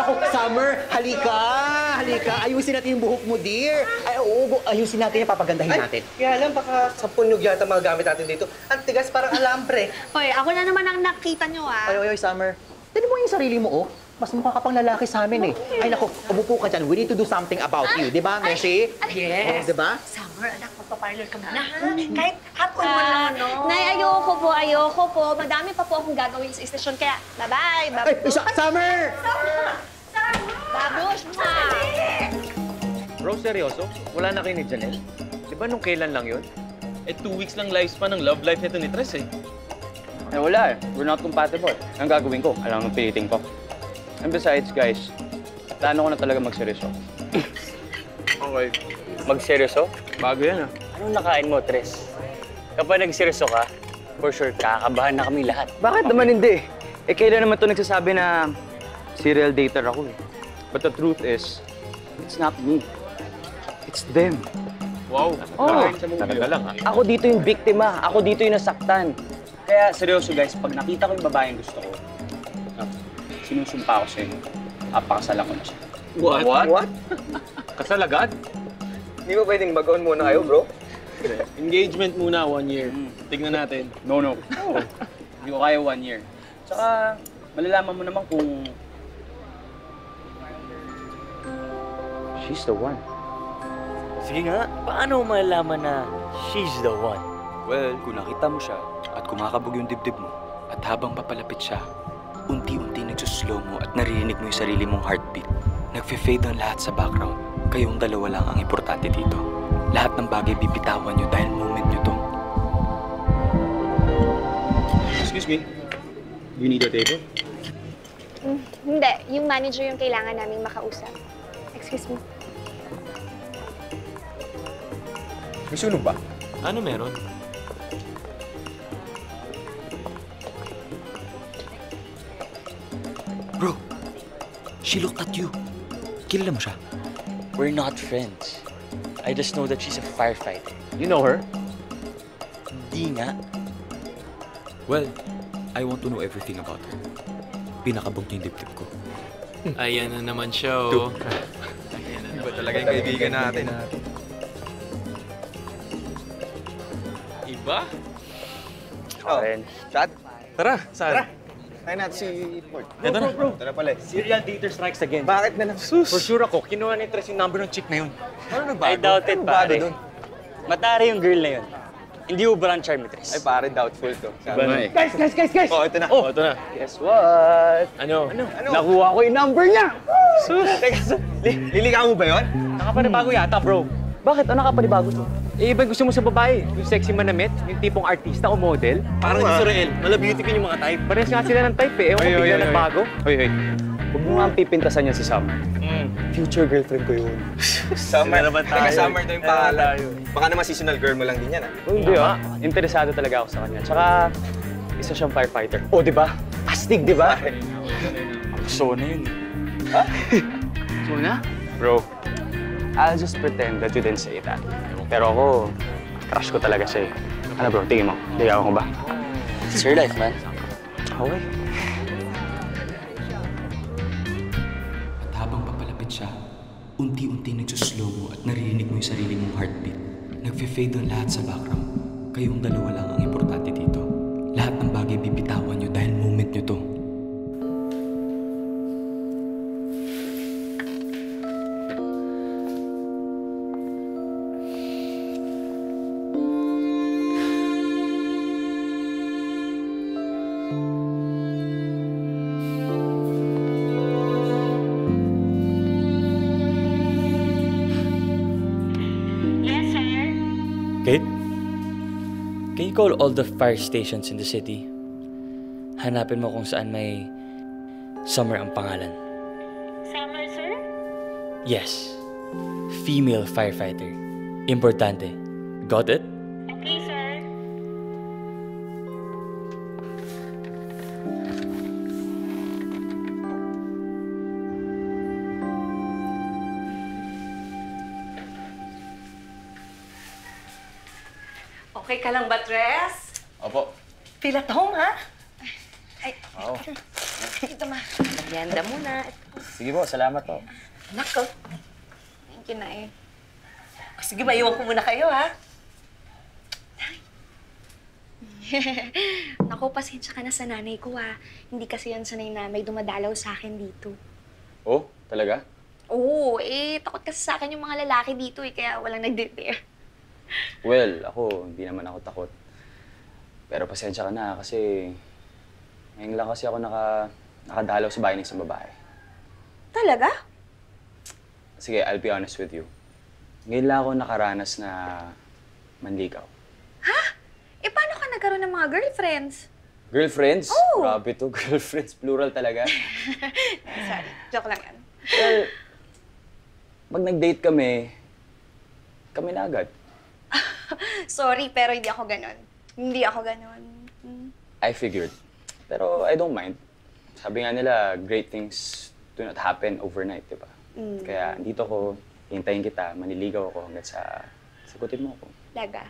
Naku, Summer, halika! Halika, ayusin natin yung buhok mo, dear. Ay, oo, ayusin natin yung papagandahin natin. Kaya lang, baka 10 nyug yata mga gamit natin dito. Ang tigas, parang alambre. Hoy, ako na naman ang nakita nyo, ah. Ay, Summer. Tignan mo yung sarili mo, oh. Mas mukha ka pang lalaki sa amin, eh. Ay, naku, umupo ka dyan. We need to do something about you. Di ba, Meshi? Yes. Di ba? Summer, anak, magpa-parlor ka muna, ha? Kahit hapon mo lang, no? Nay, ayoko po. Madami pa po akong gagawin sa istasyon, kaya bye-bye. Ay, Summer! Babush, ma! Bro, seryoso? Wala na kayo ni Janelle? Di ba nung kailan lang yun? 2 weeks lang lifespan ng love life nito ni Tres, eh. Eh, wala eh. We're not compatible. Ang gagawin ko, alam mo piliting ko. And besides, guys, plano ko na talaga magseryoso. Okay. Magseryoso? Bago yan, ah. Anong nakain mo, Tres? Kapag nagseryoso ka, for sure, kakabahan na kami lahat. Bakit naman hindi? Eh, kailan naman ito nagsasabi na serial dater ako eh. But the truth is, it's not me. It's them. Wow. Oh, Talaga lang, ah. ako dito yung biktima. Ako dito yung nasaktan. Kaya seryoso guys, pag nakita ko yung babaeng gusto ko, sinusumpa ko sa inyo. Papakasalan ko na siya. What? Kasal agad? Hindi mo pwedeng mag-on muna kayo, bro? Engagement muna, 1 year. Tignan natin. No. Hindi ko kaya 1 year. Tsaka, malalaman mo naman kung she's the one. Sige nga, paano mo malalaman na she's the one? Well, kung nakita mo siya at kumakabog yung dibdib mo at habang papalapit siya, unti-unti nagsuslow mo at naririnig mo yung sarili mong heartbeat. Nagfe-fade ang lahat sa background. Kayong dalawa lang ang importante dito. Lahat ng bagay bibitawan nyo dahil moment nyo to. Excuse me. Do you need a table? Hindi, yung manager yung kailangan naming makausap. Excuse me. May sunog ba? Ano meron? Bro, she looked at you. Kilala mo siya? We're not friends. I just know that she's a firefighter. You know her? Hindi nga. Well, I want to know everything about her. Pinakabog niya yung dibdib ko. Ayan na naman siya, oh. Iba talaga yung kaibigan natin. Iba? Oh, Ren. Chad? Tara, saan? Tayo natin si Ford. Eto na. Ito na pala. Serial dater strikes again. Bakit na sus? For sure ako, kinuha ni Tres yung number ng chick na yun. Ano nagbago? I doubt it, Ano bago pare. dun? Matari yung girl na yun. Hindi ubra ang charm ni Tres. Ay, pare, doubtful to. Guys! Oh, ito na. Oh, ito na. Guess what? Ano? Nakuha ko yung number niya! Teka, liligaw mo ba yun? Nakapanibago yata, bro. Bakit? Ano nakapanibago to? Eh, iba gusto mo sa babae? Yung sexy manamit? Yung tipong artista o model? Parang si Sorel. Mala beauty queen yung mga type. Parehas nga sila ng type eh. Ewan ko, bigla nagbago. Hoy. Huwag mo nga ang pipintasan yan si Sam. Future girlfriend ko yun. Summer. Sila naman tayo. Teka, Summer to yung pangalan. Baka naman seasonal girl mo lang din yan, ah. Oh, hindi interesado talaga ako sa kanya. Tsaka, isa siyang firefighter. Oh, di ba? Astig, di ba? So na yun. So na? Bro, I'll just pretend that you didn't say that. Pero ako, crush ko talaga siya eh. Ano bro, tingin mo, ligawan ko ba? It's your life, man. Okay. At habang papalapit siya, unti-unti nagsuslow mo at naririnig mo yung sarili mong heartbeat. Nagfe-fade ang lahat sa background. Kayong dalawa lang ang importante dito. Lahat ng bagay bibitawan nyo dahil moment nyo to. Kate? Can you call all the fire stations in the city? Hanapin mo kung saan may Summer ang pangalan. Summer, sir? Yes. Female firefighter. Importante. Got it? Okay, sir. Okay ka lang ba, Tres? Opo. Feel at home, ha? Ay, Oo. Ito ma. Merienda muna. Sige po, salamat po. Nako. Thank you, Nay. Sige, maiwan ko muna kayo, ha? Naku, pasensya ka na sa nanay ko, ha? Hindi kasi yan sanay na may dumadalaw sa akin dito. Oh, talaga? Oo, takot kasi sa akin yung mga lalaki dito, kaya walang nagde-dare. Well, ako, hindi naman ako takot. Pero pasensya ka na kasi ngayon lang kasi ako nakadalaw sa bahay ng isang babae. Talaga? Sige, I'll be honest with you. Ngayon lang ako nakaranas na manligaw. Paano ka nagkaroon ng mga girlfriends? Girlfriends? Oh! Grabe to, girlfriends. Plural talaga. Sorry, joke lang yan. Well, pag nag-date kami na agad. Sorry, pero hindi ako ganon. Hindi ako ganon. I figured. Pero I don't mind. Sabi nga nila, great things do not happen overnight, di ba? Kaya dito ko, hintayin kita, maniligaw ako hanggat sa sagutin mo ako. Laga.